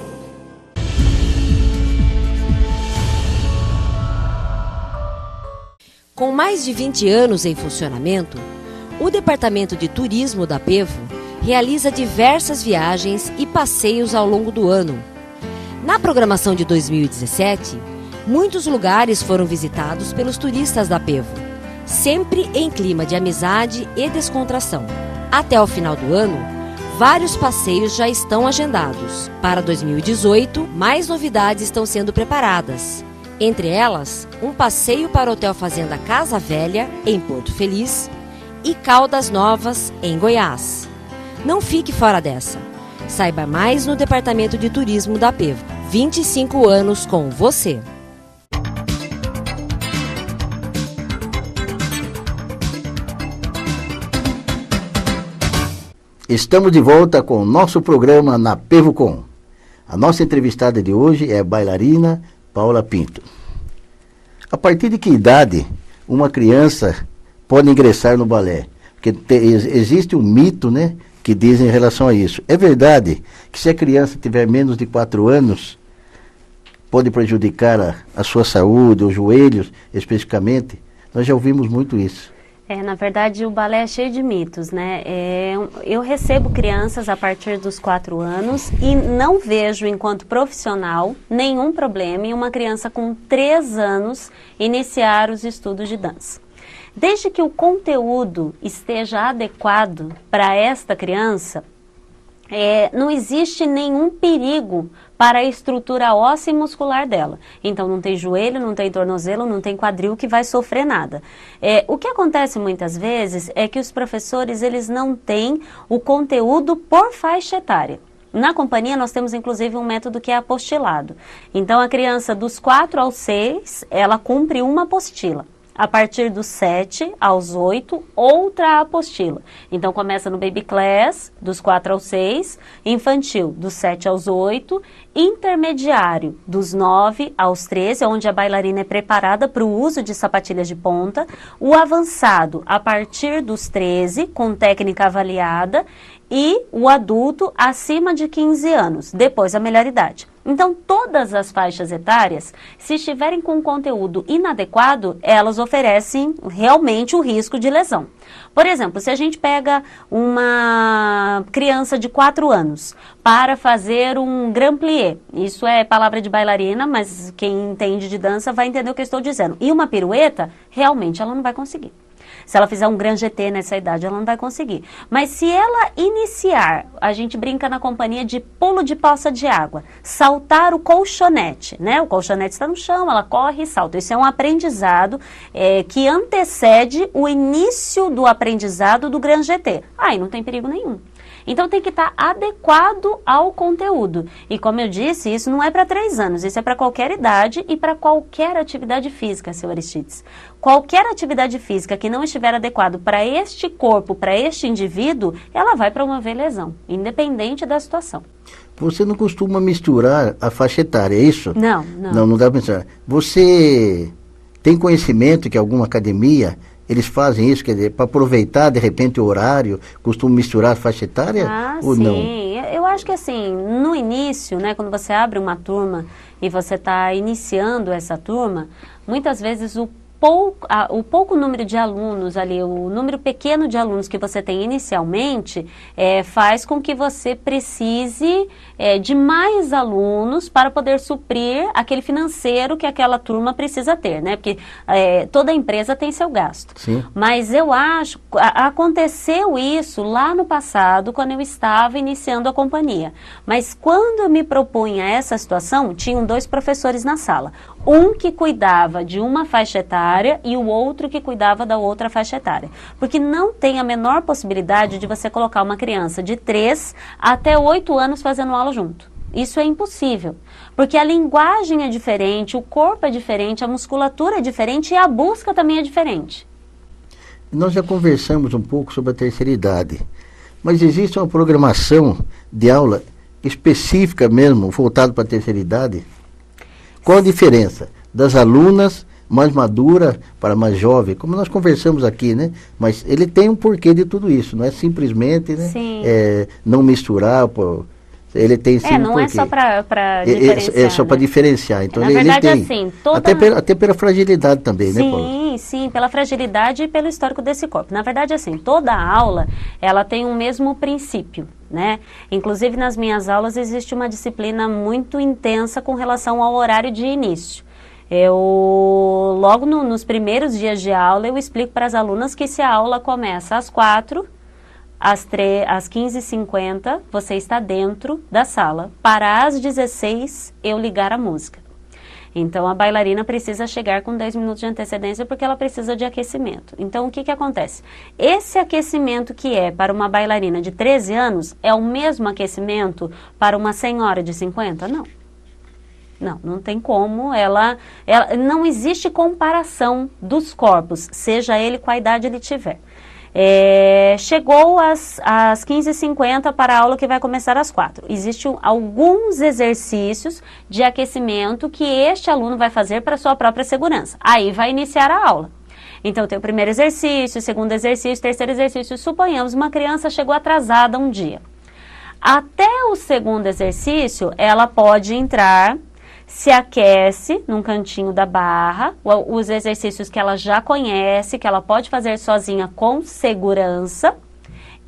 Com mais de 20 anos em funcionamento, o Departamento de Turismo da Apevo realiza diversas viagens e passeios ao longo do ano. Na programação de 2017, muitos lugares foram visitados pelos turistas da Apevo, sempre em clima de amizade e descontração. Até o final do ano, vários passeios já estão agendados. Para 2018, mais novidades estão sendo preparadas. Entre elas, um passeio para o Hotel Fazenda Casa Velha, em Porto Feliz, e Caldas Novas, em Goiás. Não fique fora dessa. Saiba mais no Departamento de Turismo da Apevo. 25 anos com você. Estamos de volta com o nosso programa na ApevoCom. A nossa entrevistada de hoje é a bailarina Paula Pinto. A partir de que idade uma criança pode ingressar no balé? Porque existe um mito, né, que diz em relação a isso. É verdade que se a criança tiver menos de 4 anos, pode prejudicar a sua saúde, os joelhos especificamente. Nós já ouvimos muito isso. Na verdade, o balé é cheio de mitos, né? Eu recebo crianças a partir dos 4 anos e não vejo, enquanto profissional, nenhum problema em uma criança com 3 anos iniciar os estudos de dança. Desde que o conteúdo esteja adequado para esta criança, não existe nenhum perigo para a estrutura óssea e muscular dela. Então não tem joelho, não tem tornozelo, não tem quadril que vai sofrer nada. O que acontece muitas vezes é que os professores eles não têm o conteúdo por faixa etária. Na companhia nós temos inclusive um método que é apostilado. Então a criança dos 4 aos 6, ela cumpre uma apostila. A partir dos 7 aos 8, outra apostila. Então, começa no Baby Class, dos 4 aos 6, infantil, dos 7 aos 8, intermediário, dos 9 aos 13, onde a bailarina é preparada para o uso de sapatilhas de ponta, o avançado, a partir dos 13, com técnica avaliada, e o adulto acima de 15 anos, depois a melhor idade. Então, todas as faixas etárias, se estiverem com conteúdo inadequado, elas oferecem realmente o risco de lesão. Por exemplo, se a gente pega uma criança de 4 anos para fazer um grand plié, isso é palavra de bailarina, mas quem entende de dança vai entender o que eu estou dizendo. E uma pirueta, realmente ela não vai conseguir. Se ela fizer um grand jeté nessa idade, ela não vai conseguir. Mas se ela iniciar, a gente brinca na companhia de pulo de poça de água, saltar o colchonete, né? O colchonete está no chão, ela corre e salta. Isso é um aprendizado que antecede o início do aprendizado do grand jeté. Aí não tem perigo nenhum. Então tem que estar adequado ao conteúdo. E como eu disse, isso não é para 3 anos, isso é para qualquer idade e para qualquer atividade física, seu Aristides. Qualquer atividade física que não estiver adequado para este corpo, para este indivíduo, ela vai promover lesão, independente da situação. Você não costuma misturar a faixa etária, é isso? Não. Não dá para misturar. Você tem conhecimento que alguma academia eles fazem isso, quer dizer, para aproveitar de repente o horário, costumam misturar a faixa etária ou sim. não? Eu acho que assim, no início, né, quando você abre uma turma e você está iniciando essa turma, muitas vezes o pouco número de alunos ali, o número pequeno de alunos que você tem inicialmente, faz com que você precise de mais alunos para poder suprir aquele financeiro que aquela turma precisa ter, né? Porque toda empresa tem seu gasto. Sim. Mas eu acho, aconteceu isso lá no passado, quando eu estava iniciando a companhia. Mas quando eu me propunha essa situação, tinham 2 professores na sala. Um que cuidava de uma faixa etária e o outro que cuidava da outra faixa etária. Porque não tem a menor possibilidade de você colocar uma criança de 3 até 8 anos fazendo aula junto. Isso é impossível. Porque a linguagem é diferente, o corpo é diferente, a musculatura é diferente e a busca também é diferente. Nós já conversamos um pouco sobre a terceira idade, mas existe uma programação de aula específica mesmo, voltada para a terceira idade? Qual a diferença das alunas mais maduras para mais jovens? Como nós conversamos aqui, né? Mas ele tem um porquê de tudo isso, não é simplesmente, né? Não misturar, ele tem sim um não porquê. É só para diferenciar. É só para diferenciar. Então Na ele verdade, tem. Assim, até pela fragilidade também, né, Paulo? Sim, pela fragilidade e pelo histórico desse corpo. Na verdade, assim, toda aula, ela tem um mesmo princípio, né? Inclusive, nas minhas aulas, existe uma disciplina muito intensa com relação ao horário de início. Logo nos primeiros dias de aula, eu explico para as alunas que se a aula começa às 4, às 15h50, você está dentro da sala. Para às 16, eu ligar a música. Então, a bailarina precisa chegar com 10 minutos de antecedência porque ela precisa de aquecimento. Então, o que acontece? Esse aquecimento que é para uma bailarina de 13 anos é o mesmo aquecimento para uma senhora de 50? Não. Não tem como, não existe comparação dos corpos, seja ele qual idade ele tiver. Chegou às 15h50 para a aula que vai começar às 4. Existem alguns exercícios de aquecimento que este aluno vai fazer para sua própria segurança. Aí vai iniciar a aula. Então tem o primeiro exercício, o segundo exercício, o terceiro exercício. Suponhamos uma criança chegou atrasada um dia. Até o segundo exercício, ela pode entrar se aquece num cantinho da barra, os exercícios que ela já conhece, que ela pode fazer sozinha com segurança,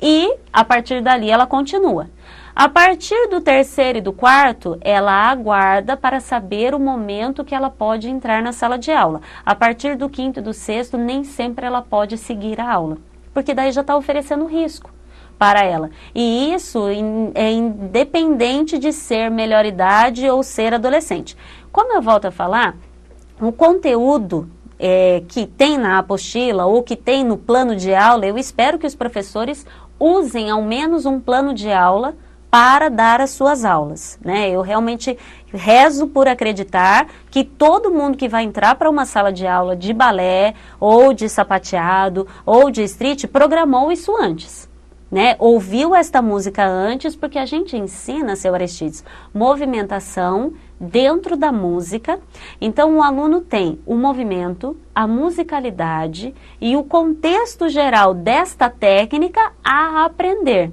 e a partir dali ela continua. A partir do terceiro e do quarto, ela aguarda para saber o momento que ela pode entrar na sala de aula. A partir do quinto e do sexto, nem sempre ela pode seguir a aula, porque daí já está oferecendo risco para ela. E isso é independente de ser melhor idade ou ser adolescente. Como eu volto a falar, o conteúdo que tem na apostila ou que tem no plano de aula, eu espero que os professores usem ao menos um plano de aula para dar as suas aulas, né? Eu realmente rezo por acreditar que todo mundo que vai entrar para uma sala de aula de balé, ou de sapateado, ou de street, programou isso antes, né? Ouviu esta música antes, porque a gente ensina, seu Aristides, movimentação dentro da música. Então o aluno tem o movimento, a musicalidade e o contexto geral desta técnica a aprender.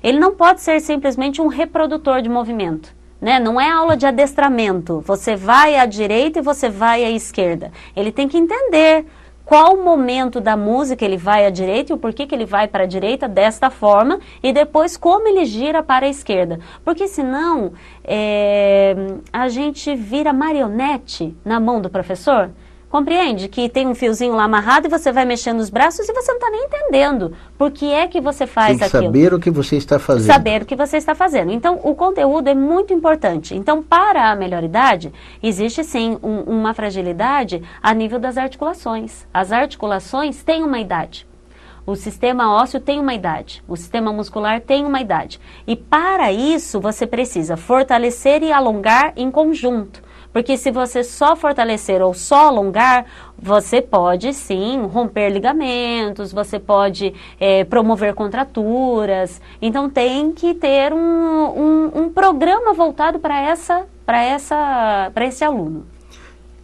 Ele não pode ser simplesmente um reprodutor de movimento, né? Não é aula de adestramento, você vai à direita e você vai à esquerda. Ele tem que entender qual momento da música ele vai à direita e o porquê que ele vai para a direita desta forma e depois como ele gira para a esquerda. Porque senão a gente vira marionete na mão do professor. Compreende que tem um fiozinho lá amarrado e você vai mexendo os braços e você não está nem entendendo por que é que você faz aquilo. Tem que saber o que você está fazendo. Saber o que você está fazendo. Então, o conteúdo é muito importante. Então, para a melhor idade, existe sim uma fragilidade a nível das articulações. As articulações têm uma idade. O sistema ósseo tem uma idade. O sistema muscular tem uma idade. E para isso, você precisa fortalecer e alongar em conjunto. Porque se você só fortalecer ou só alongar, você pode sim romper ligamentos, você pode promover contraturas. Então tem que ter um programa voltado para esse aluno.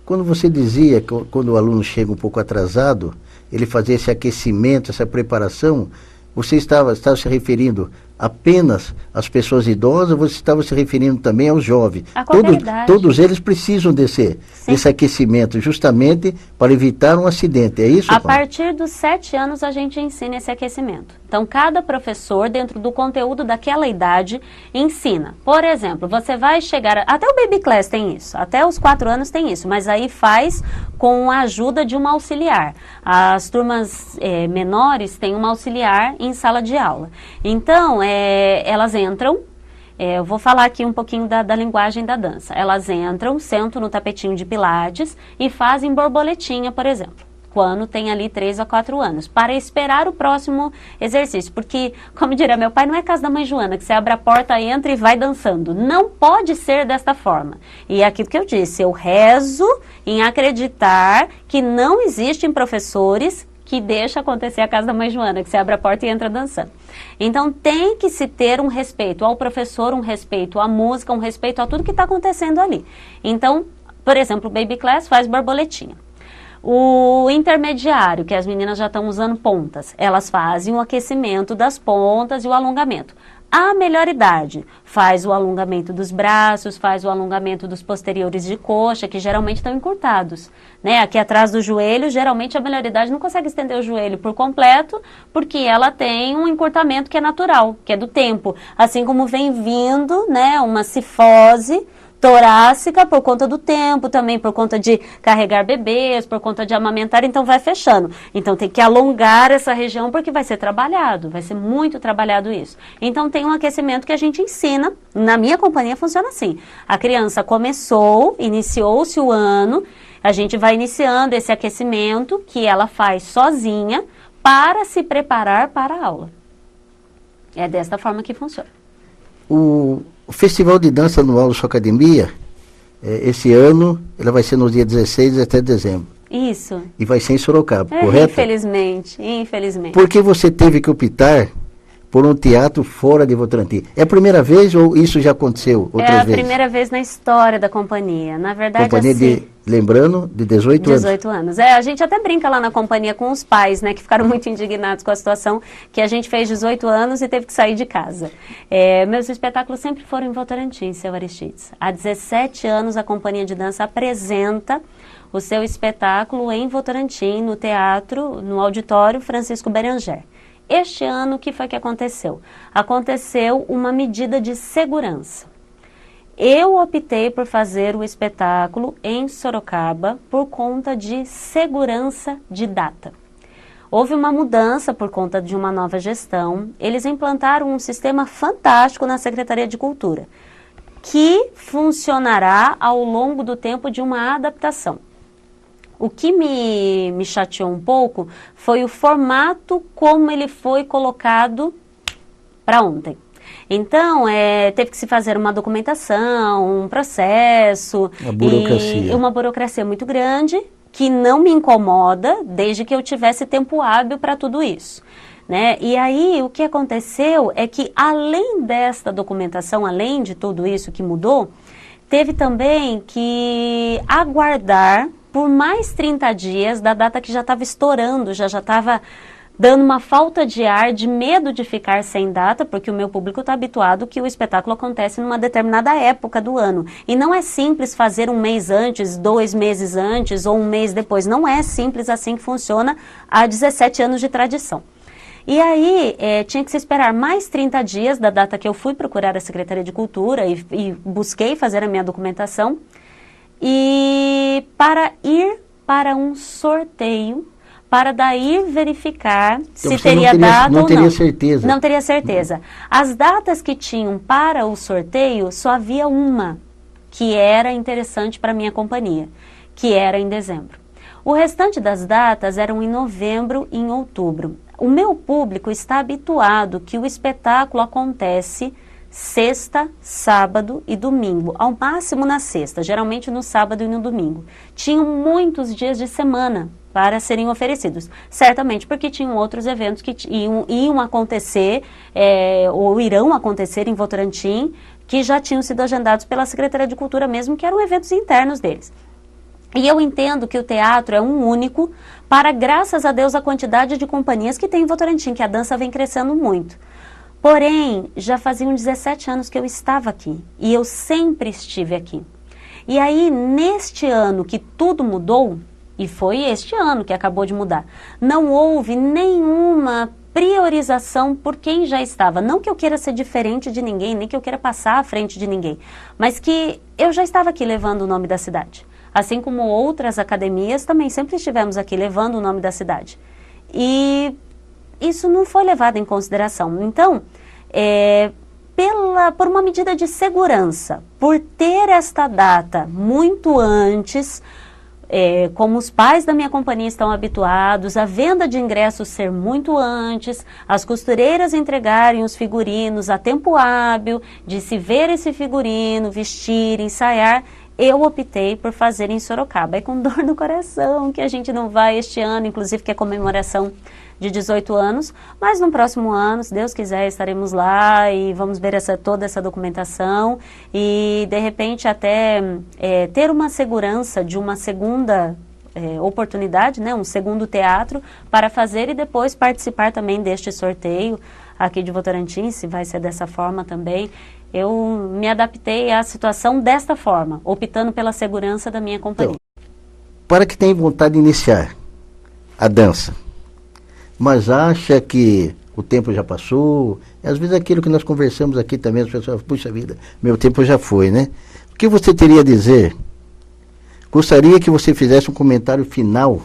Quando você dizia que quando o aluno chega um pouco atrasado, ele fazia esse aquecimento, essa preparação, você estava se referindo apenas às pessoas idosas ou você estava se referindo também aos jovens? A qualquer idade. Todos eles precisam desse aquecimento justamente para evitar um acidente, é isso? A partir dos 7 anos a gente ensina esse aquecimento. Então cada professor dentro do conteúdo daquela idade ensina. Por exemplo, você vai chegar, até o Baby Class tem isso, até os 4 anos tem isso, mas aí faz com a ajuda de uma auxiliar. As turmas menores têm uma auxiliar em sala de aula. Então, elas entram, eu vou falar aqui um pouquinho da linguagem da dança. Elas entram, sentam no tapetinho de pilates e fazem borboletinha, por exemplo, quando tem ali 3 a 4 anos, para esperar o próximo exercício. Porque, como diria meu pai, não é casa da mãe Joana, que você abre a porta, entra e vai dançando. Não pode ser desta forma. E é aquilo que eu disse, eu rezo em acreditar que não existem professores que deixa acontecer a casa da mãe Joana, que você abre a porta e entra dançando. Então tem que se ter um respeito ao professor, um respeito à música, um respeito a tudo que está acontecendo ali. Então, por exemplo, o Baby Class faz borboletinha. O intermediário, que as meninas já estão usando pontas, elas fazem o aquecimento das pontas e o alongamento. A melhor idade faz o alongamento dos braços, faz o alongamento dos posteriores de coxa, que geralmente estão encurtados, né? Aqui atrás do joelho, geralmente a melhor idade não consegue estender o joelho por completo, porque ela tem um encurtamento que é natural, que é do tempo. Assim como vem vindo, né, uma cifose torácica por conta do tempo, também por conta de carregar bebês, por conta de amamentar, então vai fechando. Então tem que alongar essa região porque vai ser trabalhado, vai ser muito trabalhado isso. Então tem um aquecimento que a gente ensina, na minha companhia funciona assim. A criança iniciou-se o ano, a gente vai iniciando esse aquecimento que ela faz sozinha para se preparar para a aula. É desta forma que funciona. O Festival de Dança Anual da sua academia, esse ano, ela vai ser no dia 16 até dezembro. Isso. E vai ser em Sorocaba, correto? Infelizmente. Por que você teve que optar por um teatro fora de Votorantim. É a primeira vez ou isso já aconteceu outras vezes? É a primeira vez na história da companhia. Na verdade, companhia assim, lembrando, de 18 anos. 18 anos. A gente até brinca lá na companhia com os pais, né, que ficaram muito indignados com a situação, que a gente fez 18 anos e teve que sair de casa. Meus espetáculos sempre foram em Votorantim, seu Aristides. Há 17 anos a companhia de dança apresenta o seu espetáculo em Votorantim, no teatro, no auditório Francisco Beranger. Este ano, o que foi que aconteceu? Aconteceu uma medida de segurança. Eu optei por fazer o espetáculo em Sorocaba por conta de segurança de data. Houve uma mudança por conta de uma nova gestão. Eles implantaram um sistema fantástico na Secretaria de Cultura, que funcionará ao longo do tempo de uma adaptação. O que me chateou um pouco foi o formato como ele foi colocado para ontem. Então, teve que se fazer uma documentação, um processo, e uma burocracia muito grande, que não me incomoda, desde que eu tivesse tempo hábil para tudo isso, né? E aí, o que aconteceu é que, além desta documentação, além de tudo isso que mudou, teve também que aguardar por mais 30 dias da data que já estava estourando, já estava dando uma falta de ar, de medo de ficar sem data, porque o meu público está habituado que o espetáculo acontece numa determinada época do ano. E não é simples fazer um mês antes, 2 meses antes ou um mês depois. Não é simples assim que funciona há 17 anos de tradição. E aí, tinha que se esperar mais 30 dias da data que eu fui procurar a Secretaria de Cultura e busquei fazer a minha documentação. E para ir para um sorteio, para daí verificar se teria dado ou não. Não teria certeza. Não teria certeza. As datas que tinham para o sorteio, só havia uma que era interessante para a minha companhia, que era em dezembro. O restante das datas eram em novembro e em outubro. O meu público está habituado que o espetáculo acontece sexta, sábado e domingo, ao máximo na sexta, geralmente no sábado e no domingo. Tinham muitos dias de semana para serem oferecidos, certamente porque tinham outros eventos que iam acontecer, ou irão acontecer em Votorantim, que já tinham sido agendados pela Secretaria de Cultura mesmo, que eram eventos internos deles. E eu entendo que o teatro é um único para, graças a Deus, a quantidade de companhias que tem em Votorantim, que a dança vem crescendo muito. Porém, já faziam 17 anos que eu estava aqui, e eu sempre estive aqui. E aí, neste ano que tudo mudou, e foi este ano que acabou de mudar, não houve nenhuma priorização por quem já estava. Não que eu queira ser diferente de ninguém, nem que eu queira passar à frente de ninguém, mas que eu já estava aqui levando o nome da cidade. Assim como outras academias, também sempre estivemos aqui levando o nome da cidade. E isso não foi levado em consideração. Então, por uma medida de segurança, por ter esta data muito antes, como os pais da minha companhia estão habituados, a venda de ingressos ser muito antes, as costureiras entregarem os figurinos a tempo hábil, de se ver esse figurino, vestir, ensaiar, eu optei por fazer em Sorocaba. É com dor no coração que a gente não vai este ano, inclusive que é comemoração de 18 anos, mas no próximo ano, se Deus quiser, estaremos lá e vamos ver toda essa documentação e, de repente, até ter uma segurança de uma segunda oportunidade, né, um segundo teatro para fazer e depois participar também deste sorteio aqui de Votorantim, se vai ser dessa forma também. Eu me adaptei à situação desta forma, optando pela segurança da minha companhia. Então, para que tem vontade de iniciar a dança, mas acha que o tempo já passou, às vezes aquilo que nós conversamos aqui também, as pessoas, puxa vida, meu tempo já foi, né? O que você teria a dizer? Gostaria que você fizesse um comentário final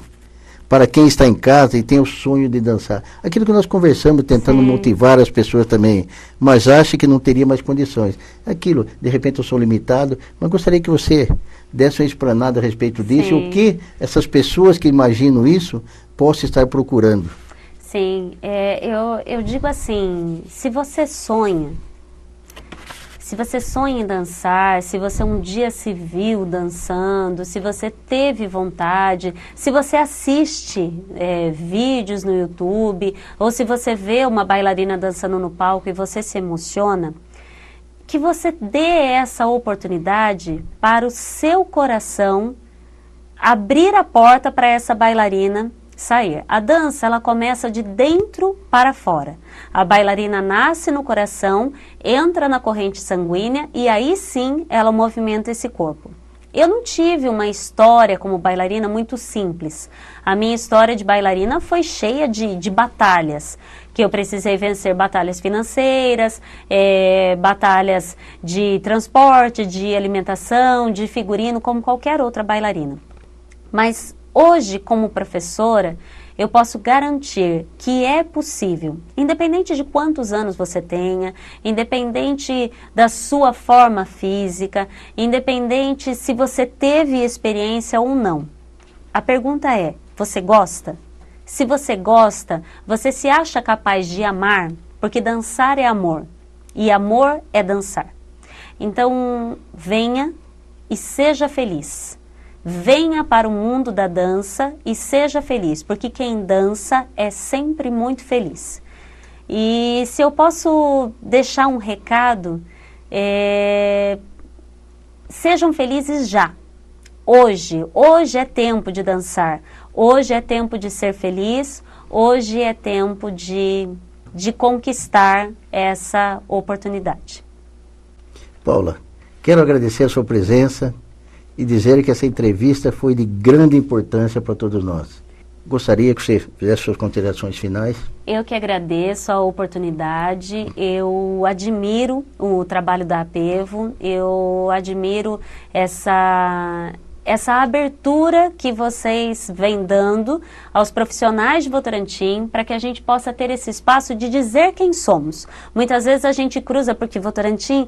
para quem está em casa e tem o sonho de dançar. Aquilo que nós conversamos, tentando motivar as pessoas também, mas acha que não teria mais condições. Aquilo, de repente eu sou limitado, mas gostaria que você desse uma explanada a respeito disso, o que essas pessoas que imaginam isso possam estar procurando. Sim, eu digo assim, se você sonha, Se você sonha em dançar, se você um dia se viu dançando, se você teve vontade, se você assiste vídeos no YouTube, ou se você vê uma bailarina dançando no palco e você se emociona, que você dê essa oportunidade para o seu coração abrir a porta para essa bailarina sair. A dança, ela começa de dentro para fora. A bailarina nasce no coração, entra na corrente sanguínea e aí sim ela movimenta esse corpo. Eu não tive uma história como bailarina muito simples. A minha história de bailarina foi cheia de batalhas, que eu precisei vencer batalhas financeiras, batalhas de transporte, de alimentação, de figurino, como qualquer outra bailarina. Mas hoje, como professora, eu posso garantir que é possível, independente de quantos anos você tenha, independente da sua forma física, independente se você teve experiência ou não. A pergunta é, você gosta? Se você gosta, você se acha capaz de amar? Porque dançar é amor, e amor é dançar. Então, venha e seja feliz. Venha para o mundo da dança e seja feliz, porque quem dança é sempre muito feliz. E se eu posso deixar um recado, sejam felizes já. Hoje é tempo de dançar, hoje é tempo de ser feliz, hoje é tempo de conquistar essa oportunidade. Paula, quero agradecer a sua presença e dizer que essa entrevista foi de grande importância para todos nós. Gostaria que você fizesse suas considerações finais. Eu que agradeço a oportunidade, eu admiro o trabalho da Apevo, eu admiro essa abertura que vocês vêm dando aos profissionais de Votorantim para que a gente possa ter esse espaço de dizer quem somos. Muitas vezes a gente cruza, porque Votorantim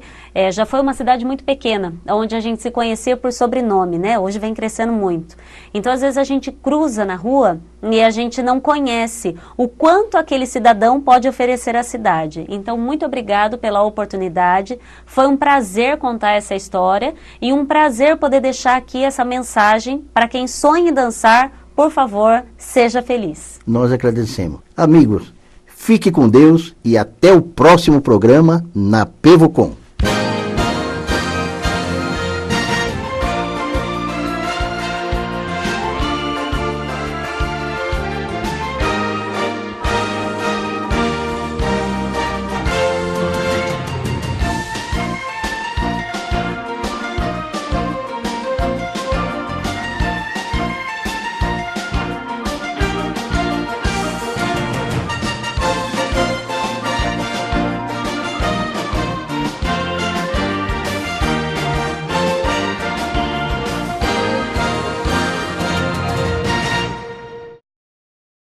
já foi uma cidade muito pequena, onde a gente se conhecia por sobrenome, né? Hoje vem crescendo muito. Então, às vezes a gente cruza na rua e a gente não conhece o quanto aquele cidadão pode oferecer à cidade. Então, muito obrigado pela oportunidade. Foi um prazer contar essa história e um prazer poder deixar aqui essa mensagem para quem sonha em dançar, por favor, seja feliz. Nós agradecemos. Amigos, fique com Deus e até o próximo programa na PevoCon.